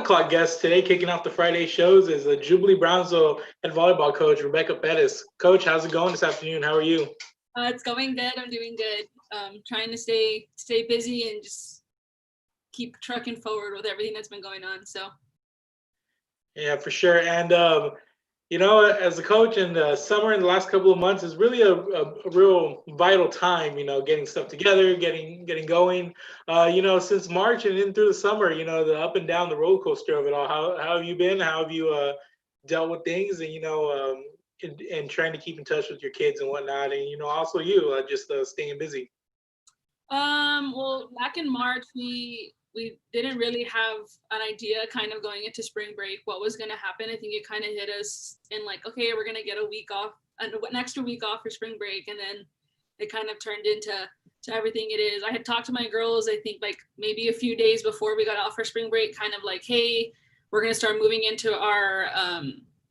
o'clock guest today, kicking off the Friday shows, is a Jubilee Brownsville head volleyball coach, Rebekah Perez. Coach, how's it going this afternoon? How are you? It's going good. I'm doing good. Trying to stay busy and just keep trucking forward with everything that's been going on. So Yeah, for sure. And as a coach in the summer in the last couple of months is really a real vital time. Getting stuff together, getting going. Since March and in through the summer, the up and down, the roller coaster of it all. How have you been? How have you dealt with things? And and trying to keep in touch with your kids and whatnot. And also you just staying busy. well, back in March, we didn't really have an idea kind of going into spring break what was going to happen. I think it kind of hit us in like, okay, we're going to get a week off, an extra week off for spring break, and then it kind of turned into everything it is. I had talked to my girls, I think like maybe a few days before we got off for spring break, kind of like, hey, we're going to start moving into our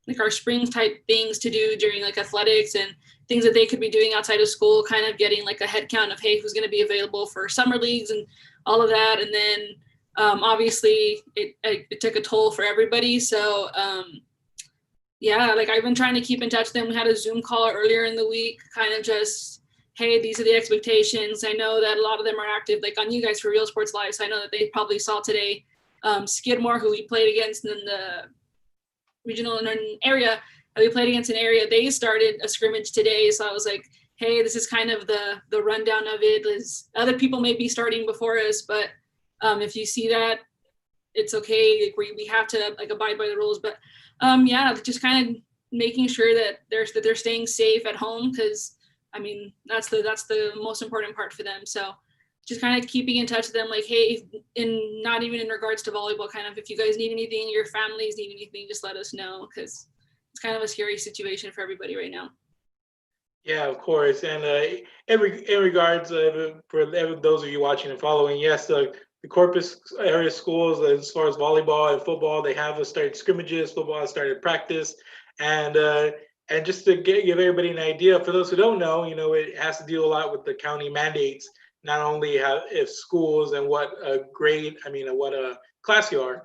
like our spring type things to do during like athletics and things that they could be doing outside of school, kind of getting like a head count of, hey, who's going to be available for summer leagues and all of that. And then obviously it took a toll for everybody. So yeah, like I've been trying to keep in touch with them. We had a Zoom call earlier in the week, kind of just, hey, these are the expectations. I know that a lot of them are active, like on you guys for Real Sports Live. So I know that they probably saw today Skidmore, who we played against in the regional and area that we played against an area. They started a scrimmage today. So I was like, hey, this is kind of the rundown of it. Other people may be starting before us, but if you see that, it's okay. Like we have to like abide by the rules. But yeah, just kind of making sure that they're staying safe at home, because I mean that's the most important part for them. So just kind of keeping in touch with them, like, hey, not even in regards to volleyball, kind of if you guys need anything, your families need anything, just let us know, because it's kind of a scary situation for everybody right now. Yeah, of course. And in regards for those of you watching and following, yes, the Corpus area schools, as far as volleyball and football, they have started scrimmages. Football has started practice, and just to give everybody an idea, for those who don't know, it has to deal a lot with the county mandates. Not only if schools and what grade, what class you are.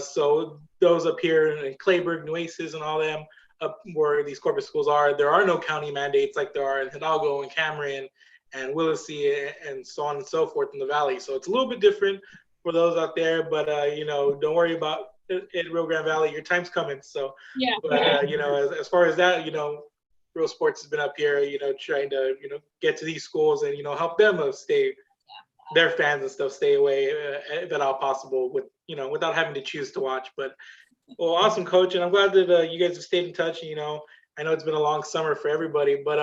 So those up here in Clayburgh, Nueces, and all them, up where these corporate schools are, there are no county mandates like there are in Hidalgo and Cameron and Willacy and so on and so forth in the valley. So it's a little bit different for those out there, but don't worry about it in Rio Grande Valley. Your time's coming. So yeah. But as far as that, Real Sports has been up here, trying to get to these schools and help them stay, their fans and stuff, stay away if at all possible, with without having to choose to watch. But well, awesome, coach, and I'm glad that you guys have stayed in touch. I know it's been a long summer for everybody, but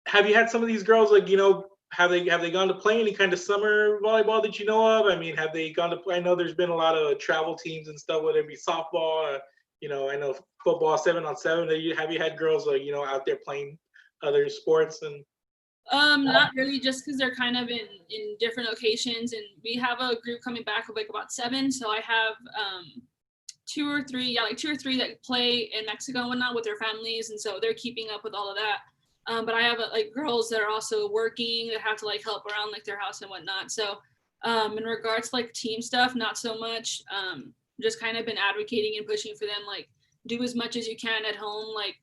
have you had some of these girls, like, have they gone to play any kind of summer volleyball that you know of? I mean, have they gone to play? I know there's been a lot of travel teams and stuff, whether it be softball, I know football 7-on-7. Have you had girls out there playing other sports? And not really, just because they're kind of in different locations, and we have a group coming back of like about 7. So I have two or three that play in Mexico and whatnot with their families, and so they're keeping up with all of that. But I have like girls that are also working that have to like help around like their house and whatnot. So in regards to like team stuff, not so much. Just kind of been advocating and pushing for them, like, do as much as you can at home, like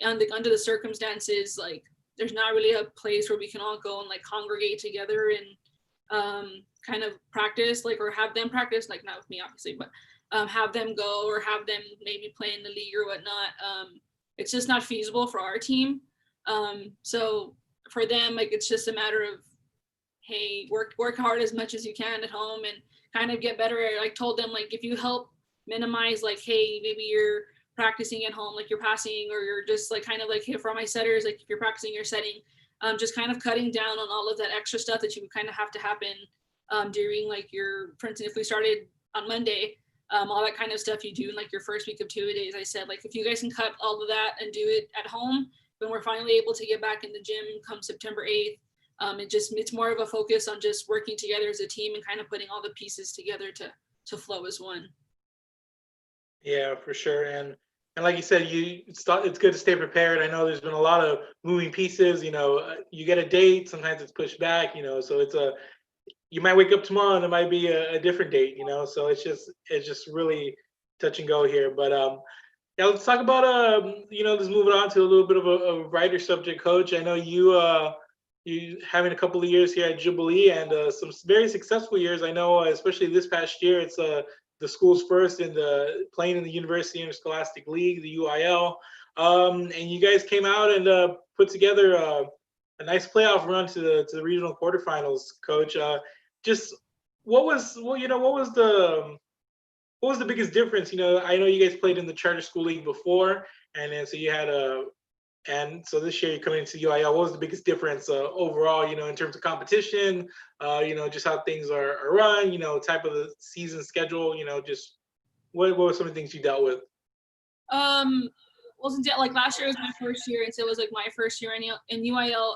under the circumstances, like there's not really a place where we can all go and like congregate together and kind of practice, like, or have them practice, like not with me obviously, but have them go or have them maybe play in the league or whatnot. It's just not feasible for our team. So for them, like, it's just a matter of, hey, work hard as much as you can at home and kind of get better. I like told them, like, if you help minimize, like, hey, maybe you're practicing at home, like you're passing, or you're just like kind of like, hey, for my setters, like if you're practicing your setting, just kind of cutting down on all of that extra stuff that you would kind of have to happen during like your, for instance, if we started on Monday, all that kind of stuff you do in like your first week of 2 days. I said, like, if you guys can cut all of that and do it at home, when we're finally able to get back in the gym come September 8th, it's more of a focus on just working together as a team and kind of putting all the pieces together to flow as one. Yeah, for sure. And like you said, it's good to stay prepared. I know there's been a lot of moving pieces. You get a date, sometimes it's pushed back. So you might wake up tomorrow and it might be a different date, So it's just really touch and go here. But yeah, let's talk about let's move it on to a little bit of a brighter subject, Coach. I know you having a couple of years here at Jubilee and some very successful years. I know, especially this past year, it's the school's first in the playing in the University Interscholastic League, the UIL, and you guys came out and put together a nice playoff run to the regional quarterfinals, Coach. Just what was the biggest difference? I know you guys played in the charter school league before, and then so you had and so this year you're coming into UIL. What was the biggest difference overall? In terms of competition, just how things are run. Type of the season schedule. Just what were some of the things you dealt with? Well, since like last year was my first year, and so it was like my first year in UIL.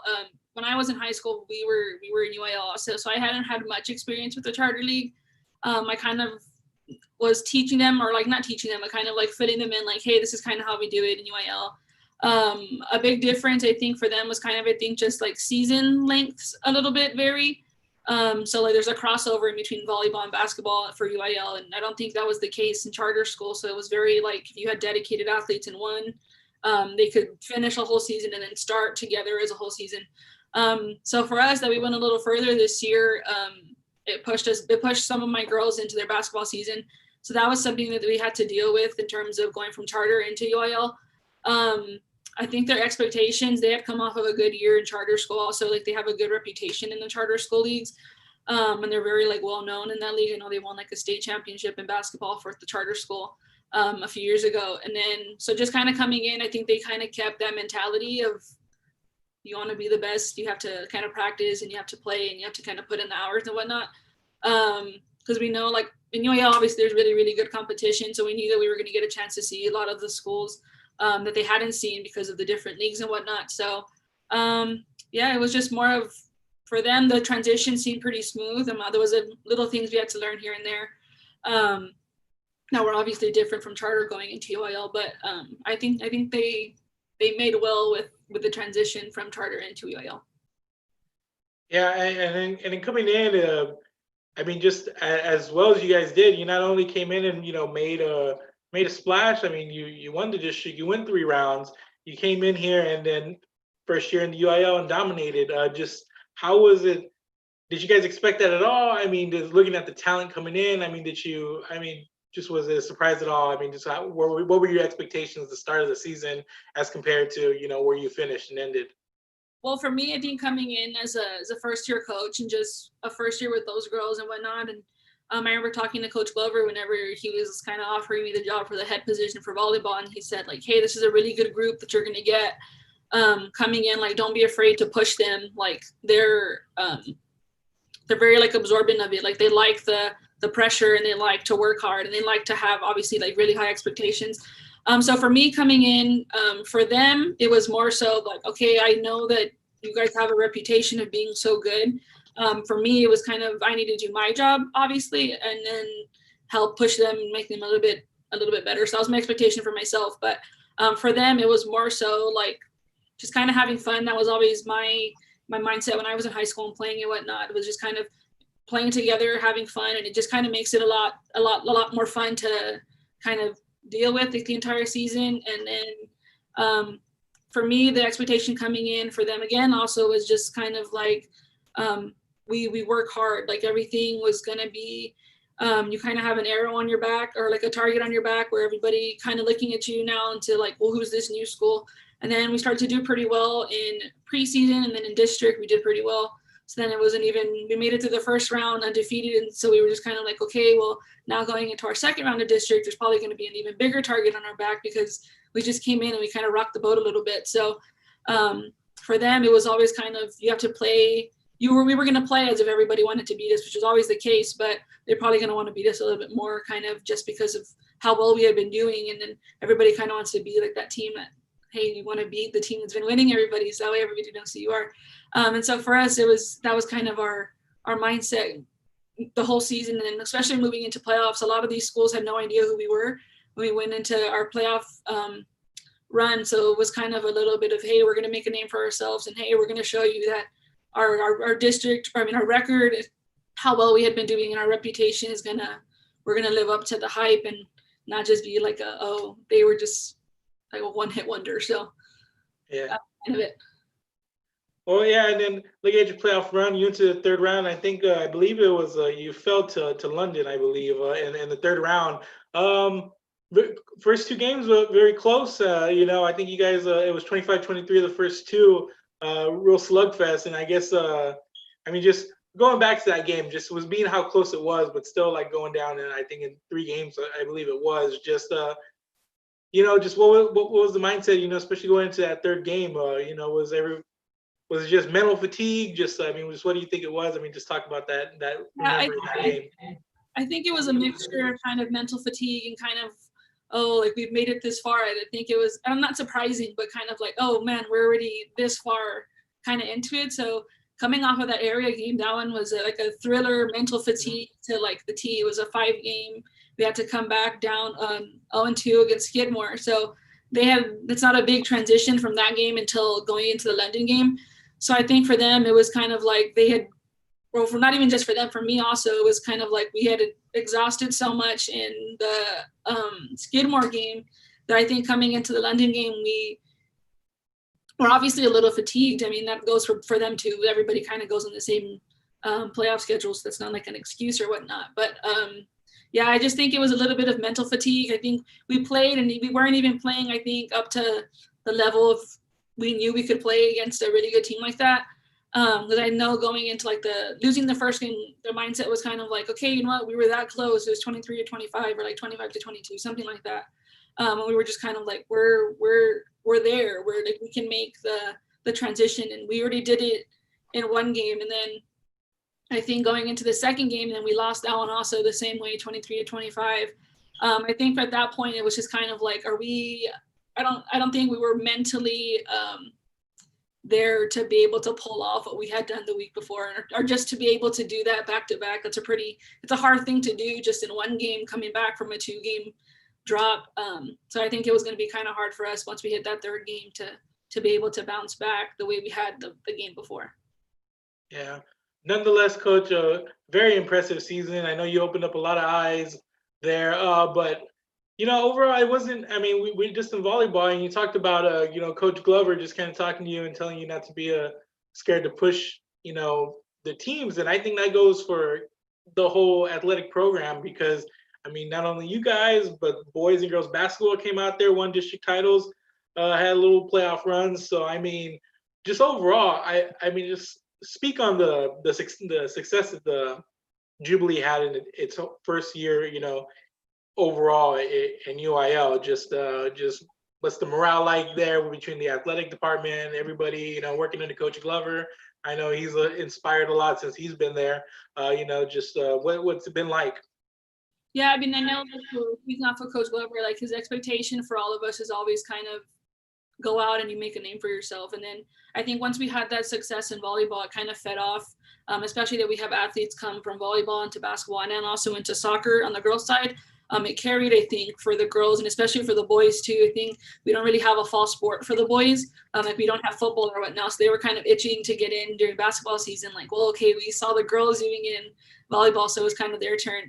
When I was in high school, we were in UIL also, so I hadn't had much experience with the charter league. I kind of was teaching them, or like not teaching them, but kind of like fitting them in, like, hey, this is kind of how we do it in UIL. A big difference I think for them was kind of, I think, just like season lengths a little bit vary. So like there's a crossover in between volleyball and basketball for UIL, and I don't think that was the case in charter school. So it was very like if you had dedicated athletes in one, they could finish a whole season and then start together as a whole season. So for us, that we went a little further this year, it pushed some of my girls into their basketball season. So that was something that we had to deal with in terms of going from charter into UIL. I think their expectations, they had come off of a good year in charter school also. Like they have a good reputation in the charter school leagues. And they're very like well known in that league. I know they won like a state championship in basketball for the charter school a few years ago. And then so just kind of coming in, I think they kind of kept that mentality of you want to be the best, you have to kind of practice and you have to play and you have to kind of put in the hours and whatnot. Because we know like in UIL, obviously there's really, really good competition. So we knew that we were going to get a chance to see a lot of the schools that they hadn't seen because of the different leagues and whatnot. So yeah, it was just more of, for them, the transition seemed pretty smooth. There was little things we had to learn here and there. Now we're obviously different from charter going into UIL, but I think they made well with the transition from charter into UIL. Yeah, and then coming in, I mean, just as well as you guys did, you not only came in and made a splash. I mean, you won the district, you went 3 rounds, you came in here and then first year in the UIL and dominated. Just how was it? Did you guys expect that at all? I mean, just looking at the talent coming in, I mean, just was it a surprise at all? I mean, just what were your expectations at the start of the season as compared to where you finished and ended? Well, for me, I think coming in as a first year coach and just a first year with those girls and whatnot, and I remember talking to Coach Glover whenever he was kind of offering me the job for the head position for volleyball, and he said like, hey, this is a really good group that you're gonna get coming in. Like, don't be afraid to push them. Like they're very like absorbent of it. Like they like the pressure and they like to work hard and they like to have obviously like really high expectations. So for me coming in, for them, it was more so like, okay, I know that you guys have a reputation of being so good. For me, it was kind of, I need to do my job, obviously, and then help push them and make them a little bit better. So that was my expectation for myself. But for them, it was more so like just kind of having fun. That was always my mindset when I was in high school and playing and whatnot. It was just kind of playing together, having fun, and it just kind of makes it a lot more fun to kind of deal with the entire season. And then for me, the expectation coming in for them again also was just kind of like we work hard. Like everything was gonna be you kind of have an arrow on your back or like a target on your back where everybody kind of looking at you now into like, well, who's this new school? And then we started to do pretty well in preseason, and then in district we did pretty well. So then it wasn't even, we made it to the first round undefeated. And so we were just kind of like, okay, well, now going into our second round of district, there's probably going to be an even bigger target on our back because we just came in and we kind of rocked the boat a little bit. So for them, it was always kind of, you have to play, we were going to play as if everybody wanted to beat us, which is always the case, but they're probably going to want to beat us a little bit more kind of just because of how well we had been doing. And then everybody kind of wants to be like that team that, hey, you want to beat the team that's been winning everybody, so that way everybody knows who you are. And so for us, that was kind of our mindset the whole season, and especially moving into playoffs. A lot of these schools had no idea who we were when we went into our playoff run. So it was kind of a little bit of, hey, we're going to make a name for ourselves, and hey, we're going to show you that our district, our record how well we had been doing, and our reputation is we're gonna live up to the hype and not just be like they were just like a one-hit wonder. So Yeah. that's kind of it. Well, yeah, and then look at your playoff run. You into the third round. I think I believe it was you fell to London, I believe, in the third round. First two games were very close. I think you guys it was 25-23 the first two, real slugfest. And I guess just going back to that game, just was being how close it was, but still like going down. And I think in 3 games, I believe it was just. Just what was the mindset? Especially going into that third game. Was it just mental fatigue? Just what do you think it was? Just talk about that remembering that game. I think it was a mixture of kind of mental fatigue and kind of, like we've made it this far. I think it was, I'm not surprising, but kind of like, oh man, we're already this far kind of into it. So coming off of that area game, that one was like a thriller, mental fatigue to like the T. It was a 5-game. We had to come back down 0-2 against Skidmore. So it's not a big transition from that game until going into the London game. So I think for them, it was kind of like for not even just for them, for me also, it was kind of like we had exhausted so much in the Skidmore game that I think coming into the London game, we were obviously a little fatigued. That goes for them too. Everybody kind of goes on the same playoff schedule, so that's not like an excuse or whatnot. But yeah, I just think it was a little bit of mental fatigue. I think we played and we weren't even playing, I think, up to the level of we knew we could play against a really good team like that. Because I know going into like losing the first game, the mindset was kind of like, okay, you know what, we were that close. It was 23-25 or like 25-22, something like that. And we were just kind of like, we're there. We're like, we can make the transition, and we already did it in one game. And then I think going into the second game, and then we lost that one also the same way, 23-25. I think at that point it was just kind of like, I don't think we were mentally there to be able to pull off what we had done the week before, or just to be able to do that back to back. It's a hard thing to do just in one game, coming back from a 2-game drop. So I think it was going to be kind of hard for us once we hit that third game to be able to bounce back the way we had the game before. Yeah. Nonetheless, Coach, very impressive season. I know you opened up a lot of eyes there, but overall, it wasn't. We just in volleyball, and you talked about, Coach Glover just kind of talking to you and telling you not to be scared to push, the teams, and I think that goes for the whole athletic program because, not only you guys, but boys and girls basketball came out there, won district titles, had little playoff runs. So just overall, just speak on the success that the Jubilee had in its first year, overall in UIL. Just what's the morale like there between the athletic department, everybody, working under Coach Glover? I know he's inspired a lot since he's been there. What's it been like? Yeah, I know speaking off of Coach Glover, like his expectation for all of us is always kind of go out and you make a name for yourself. And then I think once we had that success in volleyball, it kind of fed off, especially that we have athletes come from volleyball into basketball and then also into soccer on the girls' side. It carried, I think, for the girls and especially for the boys too. I think we don't really have a fall sport for the boys. Like we don't have football or whatnot. So they were kind of itching to get in during basketball season. Like, well, okay, we saw the girls doing it in volleyball, so it was kind of their turn.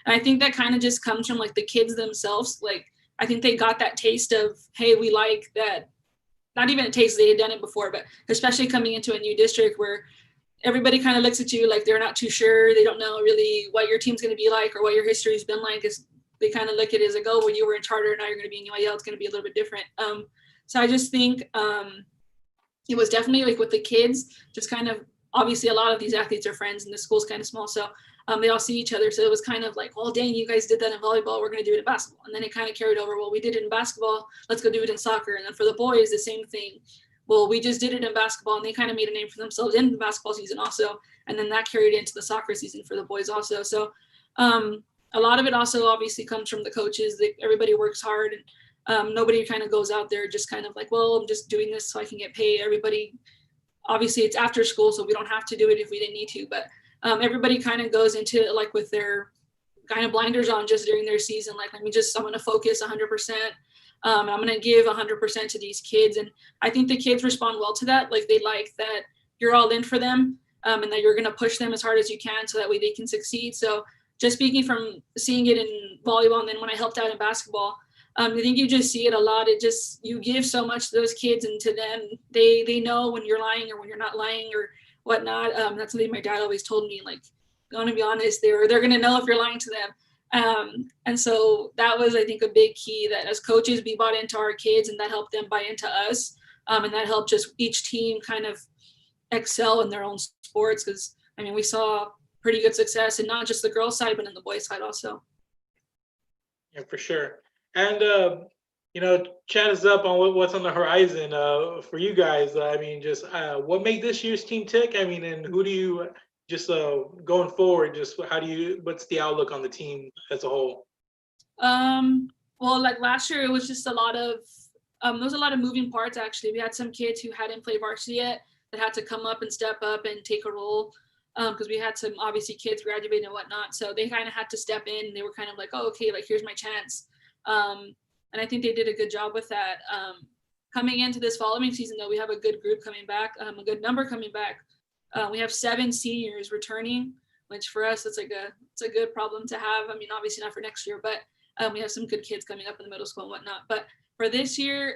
And I think that kind of just comes from like the kids themselves. Like I think they got that taste of, hey, we like that. Not even a taste, they had done it before, but especially coming into a new district where everybody kind of looks at you like they're not too sure. They don't know really what your team's going to be like or what your history's been like. They kind of look at it as like, oh, when you were in charter, now you're going to be in UIL, it's going to be a little bit different. So I just think it was definitely like with the kids, just kind of, obviously a lot of these athletes are friends and the school's kind of small. So they all see each other. So it was kind of like, well, dang, you guys did that in volleyball. We're going to do it in basketball. And then it kind of carried over. Well, we did it in basketball. Let's go do it in soccer. And then for the boys, the same thing. Well, we just did it in basketball and they kind of made a name for themselves in the basketball season also. And then that carried into the soccer season for the boys also. So a lot of it also obviously comes from the coaches. Everybody works hard and nobody kind of goes out there just kind of like, well, I'm just doing this so I can get paid. Everybody, obviously it's after school, so we don't have to do it if we didn't need to, but everybody kind of goes into it like with their kind of blinders on just during their season. Like, I'm going to focus 100%. I'm going to give 100% to these kids. And I think the kids respond well to that. Like they like that you're all in for them. and that you're going to push them as hard as you can so that way they can succeed. So just speaking from seeing it in volleyball, and then when I helped out in basketball, I think you just see it a lot. It just, you give so much to those kids, and to them, they know when you're lying or when you're not lying or whatnot. That's something my dad always told me, like, going to be honest, they're going to know if you're lying to them. And so that was, I think, a big key, that as coaches, we bought into our kids, and that helped them buy into us. And that helped just each team kind of excel in their own sports. Because, I mean, we saw pretty good success, and not just the girls' side, but in the boys' side also. Yeah, for sure. And chat us up on what's on the horizon for you guys. I mean, just what made this year's team tick? I mean, and who do you just going forward? Just what's the outlook on the team as a whole? Well, like last year, it was just a lot of there was a lot of moving parts. Actually, we had some kids who hadn't played varsity yet that had to come up and step up and take a role, because we had some obviously kids graduating and whatnot. So they kind of had to step in. And they were kind of like, oh, okay, like here's my chance. And I think they did a good job with that. Coming into this following season, though, we have a good group coming back, a good number coming back. We have 7 seniors returning, which for us, it's a good problem to have. I mean, obviously not for next year, but we have some good kids coming up in the middle school and whatnot. But for this year,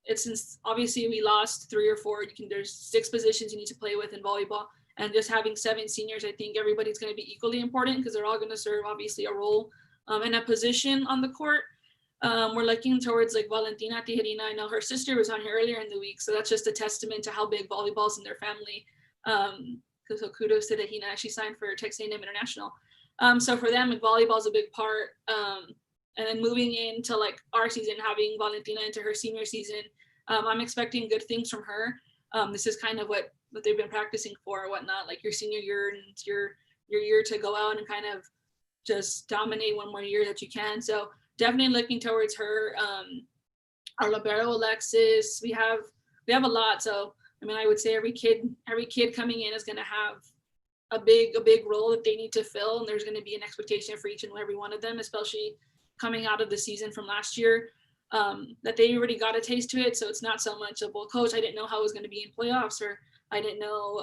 it's, since obviously we lost 3 or 4, there's 6 positions you need to play with in volleyball, and just having 7 seniors, I think everybody's going to be equally important, because they're all going to serve obviously a role in a position on the court. We're looking towards like Valentina Tijerina. I know her sister was on here earlier in the week, so that's just a testament to how big volleyball's in their family. So kudos to Tehina. She signed for Texas A&M International. So for them, like, volleyball's a big part. And then moving into like our season, having Valentina into her senior season, I'm expecting good things from her. This is kind of what they've been practicing for or whatnot, like your senior year, and your year to go out and kind of just dominate one more year that you can. So definitely looking towards her. Our libero Alexis, we have a lot. So I mean, I would say every kid coming in is going to have a big role that they need to fill, and there's going to be an expectation for each and every one of them, especially coming out of the season from last year, that they already got a taste to it. So it's not so much of, well, coach, I didn't know how I was going to be in playoffs, or I didn't know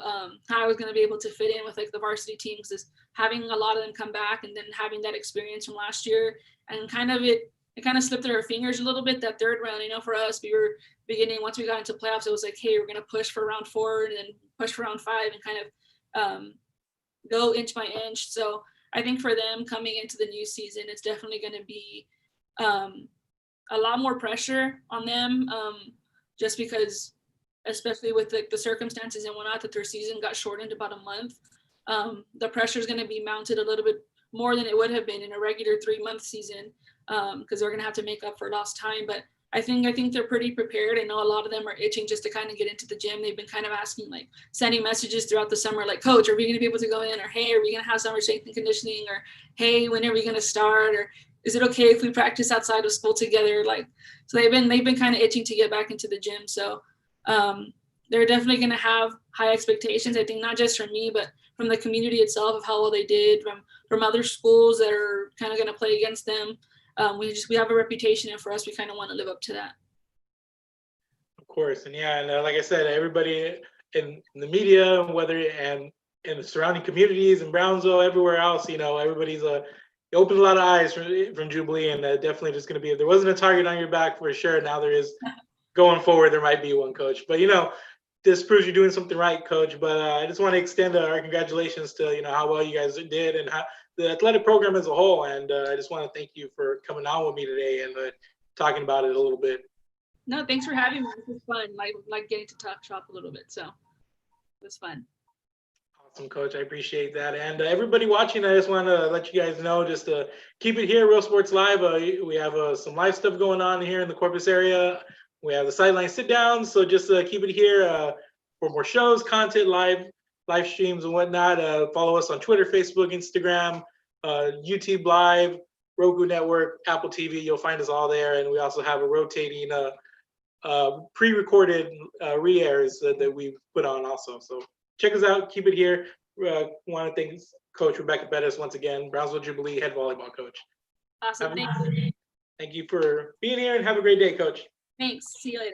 how I was going to be able to fit in with like the varsity teams. Is having a lot of them come back, and then having that experience from last year, and kind of it kind of slipped through our fingers a little bit that 3rd round. For us, we were beginning, once we got into playoffs, it was like, hey, we're going to push for round 4 and then push for round 5 and kind of go inch by inch. So I think for them coming into the new season, it's definitely going to be a lot more pressure on them, just because, especially with the circumstances and whatnot, that their season got shortened about a month. The pressure is going to be mounted a little bit more than it would have been in a regular 3-month season, because they're going to have to make up for lost time. But I think they're pretty prepared. I know a lot of them are itching just to kind of get into the gym. They've been kind of asking, like sending messages throughout the summer, like, coach, are we going to be able to go in? Or, hey, are we going to have summer strength and conditioning? Or, hey, when are we going to start? Or is it okay if we practice outside of school together? Like, so they've been kind of itching to get back into the gym. So they're definitely going to have high expectations. I think not just from me, but from the community itself, of how well they did, from other schools that are kind of going to play against them. We have a reputation, and for us, we kind of want to live up to that. Of course, and yeah, and like I said, everybody in the media, and in the surrounding communities in Brownsville, everywhere else, everybody's it opens a lot of eyes from Jubilee, and definitely just going to be, if there wasn't a target on your back for sure, now there is. Going forward, there might be one, coach. But this proves you're doing something right, coach. But I just want to extend our congratulations to how well you guys did, and how the athletic program as a whole. And I just want to thank you for coming on with me today and talking about it a little bit. No, thanks for having me. This was fun. Like getting to talk shop a little bit. So it was fun. Awesome, coach. I appreciate that. And everybody watching, I just want to let you guys know, just to keep it here, Real Sports Live. We have some live stuff going on here in the Corpus area. We have the Sideline Sit Down. So just keep it here for more shows, content, live streams and whatnot. Follow us on Twitter, Facebook, Instagram, YouTube Live, Roku Network, Apple TV. You'll find us all there. And we also have a rotating pre-recorded re-airs that we put on also. So check us out. Keep it here. Want to thank Coach Rebekah Perez once again, Brownsville Jubilee head volleyball coach. Awesome. Thank you. Thank you for being here, and have a great day, Coach. Thanks. See you later.